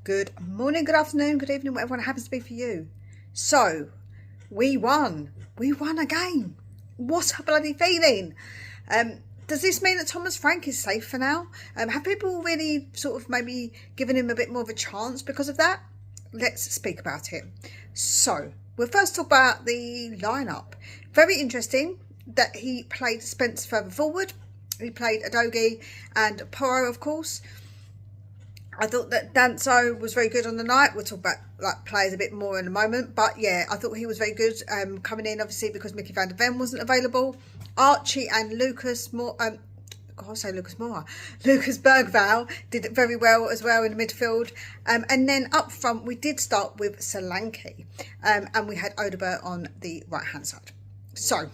Good morning, good afternoon, good evening, whatever it happens to be for you. So, we won. We won a game. What a bloody feeling. Does this mean that Thomas Frank is safe for now? Have people really sort of maybe given him a bit more of a chance because of that? Let's speak about it. So, we'll first talk about the lineup. Very interesting that he played Spence further forward. He played Adogi and Porro, of course. I thought that Danso was very good on the night. We'll talk about like players a bit more in a moment. But yeah, I thought he was very good coming in, obviously, because Mickey van der Ven wasn't available. Archie and Lucas Moore, Lucas Bergvall did very well as well in the midfield. And then up front, we did start with Solanke. And we had Odegaard on the right-hand side. So,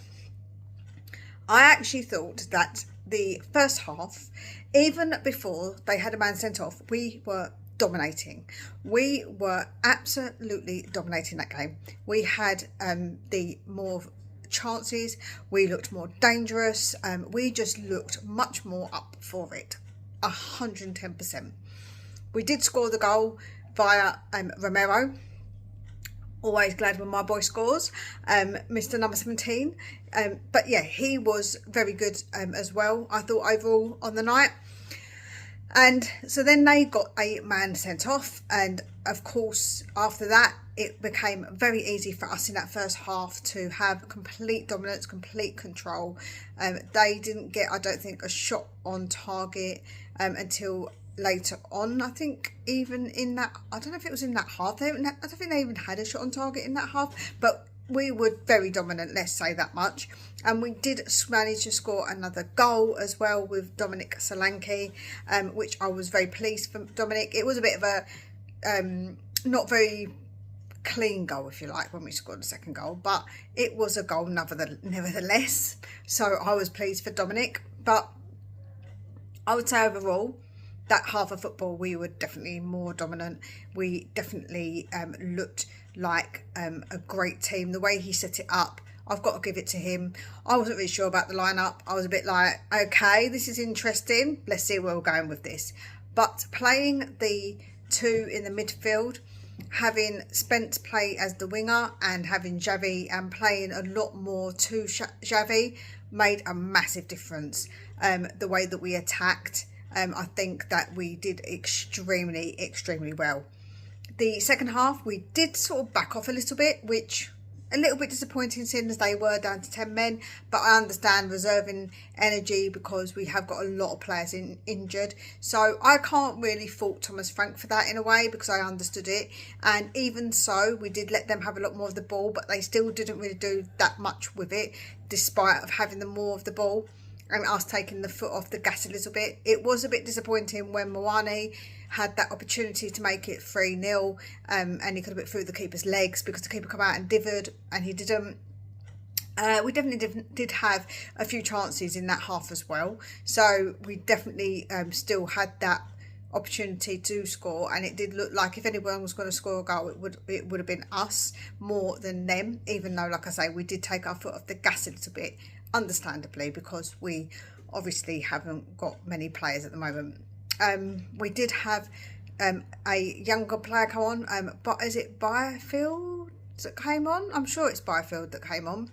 I actually thought that the first half, even before they had a man sent off, we were dominating. We were absolutely dominating that game. We had the more chances. We looked more dangerous. We just looked much more up for it. 110%. We did score the goal via Romero. Always glad when my boy scores, Mr. number 17. But yeah, he was very good as well, I thought, overall on the night. And so then they got a man sent off. And of course, after that, it became very easy for us in that first half to have complete dominance, complete control. They didn't get, I don't think, a shot on target until later on. I think even in that, I don't know if it was in that half, I don't think they even had a shot on target in that half, but we were very dominant, let's say that much. And we did manage to score another goal as well with Dominic Solanke, which I was very pleased for Dominic. It was a bit of a not very clean goal, if you like, when we scored the second goal, but it was a goal nevertheless. So I was pleased for Dominic. But I would say overall, that half of football, we were definitely more dominant. We definitely looked like a great team. The way he set it up, I've got to give it to him. I wasn't really sure about the lineup. I was a bit like, okay, this is interesting. Let's see where we're going with this. But playing the two in the midfield, having Spence play as the winger and having Xavi and playing a lot more to Xavi made a massive difference. The way that we attacked, I think that we did extremely well. The second half, we did sort of back off a little bit, which a little bit disappointing seeing as they were down to 10 men. But I understand reserving energy because we have got a lot of players injured. So I can't really fault Thomas Frank for that in a way, because I understood it. And even so, we did let them have a lot more of the ball, but they still didn't really do that much with it, despite of having the more of the ball and us taking the foot off the gas a little bit. It was a bit disappointing when Moani had that opportunity to make it 3-0 and he could have put through the keeper's legs because the keeper come out and divered and he didn't. We definitely did have a few chances in that half as well. So we definitely still had that opportunity to score, and it did look like if anyone was going to score a goal, it would have been us more than them, even though, like I say, we did take our foot off the gas a little bit, understandably, because we obviously haven't got many players at the moment. We did have a younger player come on, but is it Byfield that came on? I'm sure it's Byfield that came on.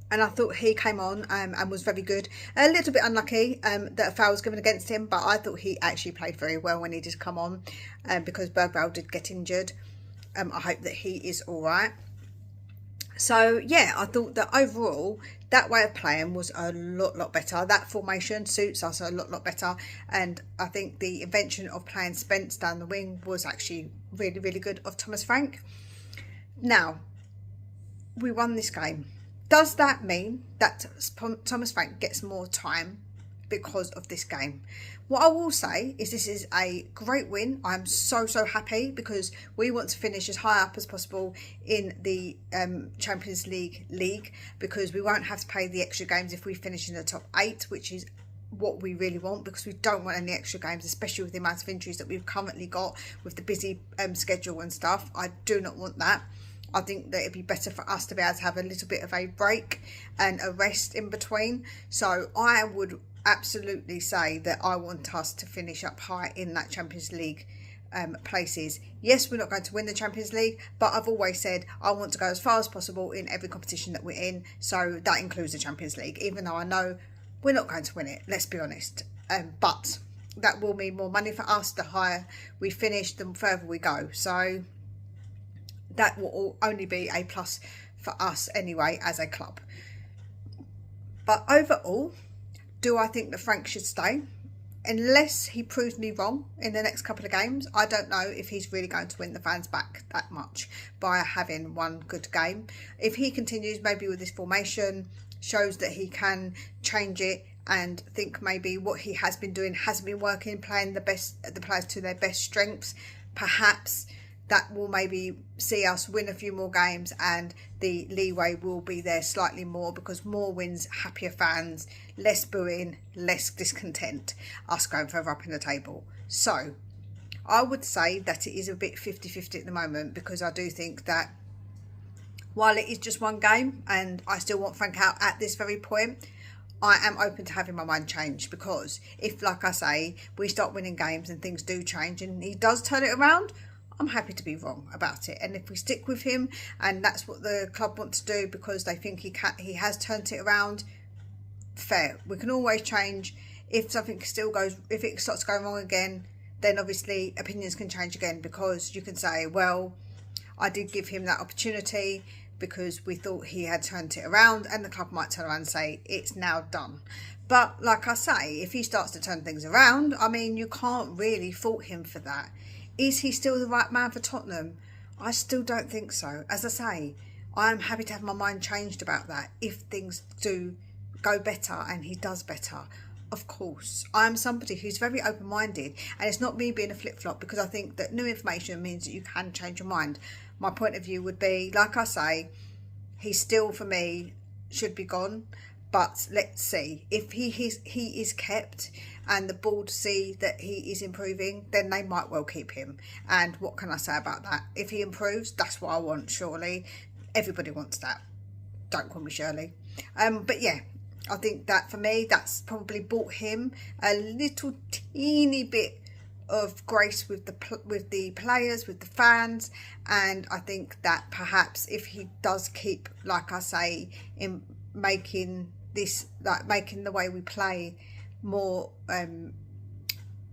And I thought he came on and was very good. A little bit unlucky that a foul was given against him, but I thought he actually played very well when he did come on because Bergvall did get injured. I hope that he is all right. So, yeah, I thought that overall, that way of playing was a lot better. That formation suits us a lot better. And I think the invention of playing Spence down the wing was actually really good of Thomas Frank. Now, we won this game. Does that mean that Thomas Frank gets more time because of this game? What I will say is this is a great win. I'm so happy because we want to finish as high up as possible in the Champions League because we won't have to play the extra games if we finish in the top 8, which is what we really want, because we don't want any extra games, especially with the amount of injuries that we've currently got with the busy schedule and stuff. I do not want that. I think that it'd be better for us to be able to have a little bit of a break and a rest in between. So I would absolutely say that I want us to finish up high in that Champions League places. Yes, we're not going to win the Champions League, but I've always said I want to go as far as possible in every competition that we're in, so that includes the Champions League, even though I know we're not going to win it, let's be honest. But that will mean more money for us. The higher we finish, the further we go, so that will only be a plus for us anyway as a club. But overall, do I think that Frank should stay? Unless he proves me wrong in the next couple of games, I don't know if he's really going to win the fans back that much by having one good game. If he continues maybe with this formation, shows that he can change it and think maybe what he has been doing hasn't been working, playing the players to their best strengths, perhaps that will maybe see us win a few more games and the leeway will be there slightly more, because more wins, happier fans, less booing, less discontent, us going further up in the table. So I would say that it is a bit 50-50 at the moment, because I do think that while it is just one game and I still want Frank out at this very point, I am open to having my mind changed, because if, like I say, we start winning games and things do change and he does turn it around, I'm happy to be wrong about it. And if we stick with him and that's what the club wants to do because they think he has turned it around, fair. We can always change. If something still goes, if it starts going wrong again, then obviously opinions can change again, because you can say, well, I did give him that opportunity because we thought he had turned it around, and the club might turn around and say it's now done. But like I say, if he starts to turn things around, I mean, you can't really fault him for that. Is he still the right man for Tottenham? I still don't think so. As I say, I am happy to have my mind changed about that if things do go better and he does better. Of course, I am somebody who's very open-minded, and it's not me being a flip-flop, because I think that new information means that you can change your mind. My point of view would be, like I say, he still, for me, should be gone. But let's see, if he is kept and the board see that he is improving, then they might well keep him. And what can I say about that? If he improves, that's what I want, surely. Everybody wants that. Don't call me Shirley. But yeah, I think that for me, that's probably bought him a little teeny bit of grace with the players, with the fans. And I think that perhaps if he does keep, like I say, in making this, like making the way we play more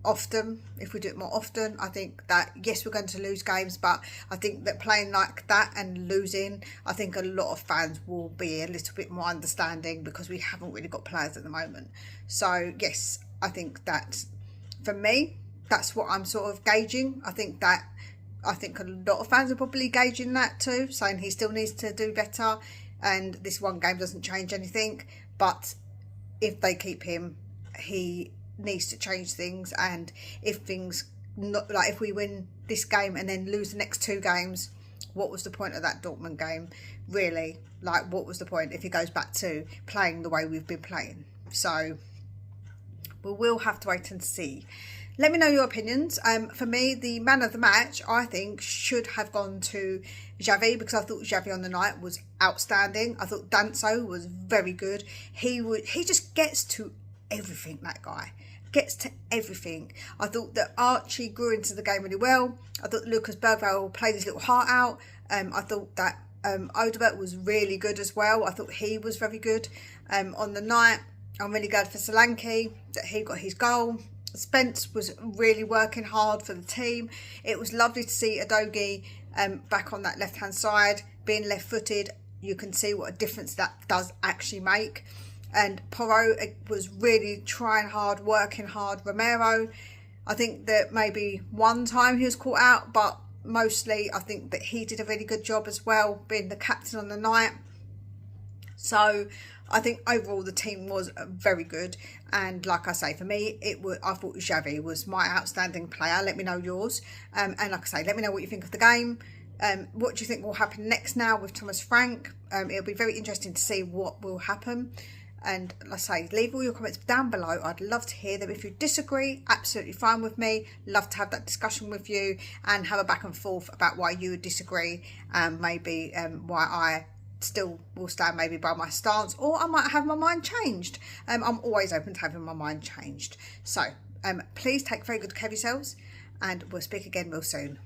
often, if we do it more often, I think that yes, we're going to lose games, but I think that playing like that and losing, I think a lot of fans will be a little bit more understanding, because we haven't really got players at the moment. So yes, I think that for me, that's what I'm sort of gauging. I think a lot of fans are probably gauging that too, saying he still needs to do better, and this one game doesn't change anything. But if they keep him, he needs to change things. And if things, not like if we win this game and then lose the next two games, what was the point of that Dortmund game, really? Like, what was the point if he goes back to playing the way we've been playing? So we will have to wait and see. Let me know your opinions. For me, the man of the match, I think, should have gone to Xavi, because I thought Xavi on the night was outstanding. I thought Danso was very good. He just gets to everything, that guy. Gets to everything. I thought that Archie grew into the game really well. I thought Lucas Bergvall played his little heart out. I thought that Odebert was really good as well. I thought he was very good on the night. I'm really glad for Solanke that he got his goal. Spence was really working hard for the team. It was lovely to see Adogi back on that left-hand side, being left-footed. You can see what a difference that does actually make. And Porro was really trying hard, working hard. Romero, I think that maybe one time he was caught out, but mostly I think that he did a really good job as well, being the captain on the night. So I think overall the team was very good, and like I say, for me, I thought Xavi was my outstanding player. Let me know yours, and like I say, let me know what you think of the game. What do you think will happen next now with Thomas Frank? It'll be very interesting to see what will happen. And like I say, leave all your comments down below. I'd love to hear them. If you disagree, absolutely fine with me. Love to have that discussion with you and have a back and forth about why you would disagree, and maybe why I still will stand maybe by my stance, or I might have my mind changed. I'm always open to having my mind changed. So please take very good care of yourselves, and we'll speak again real soon.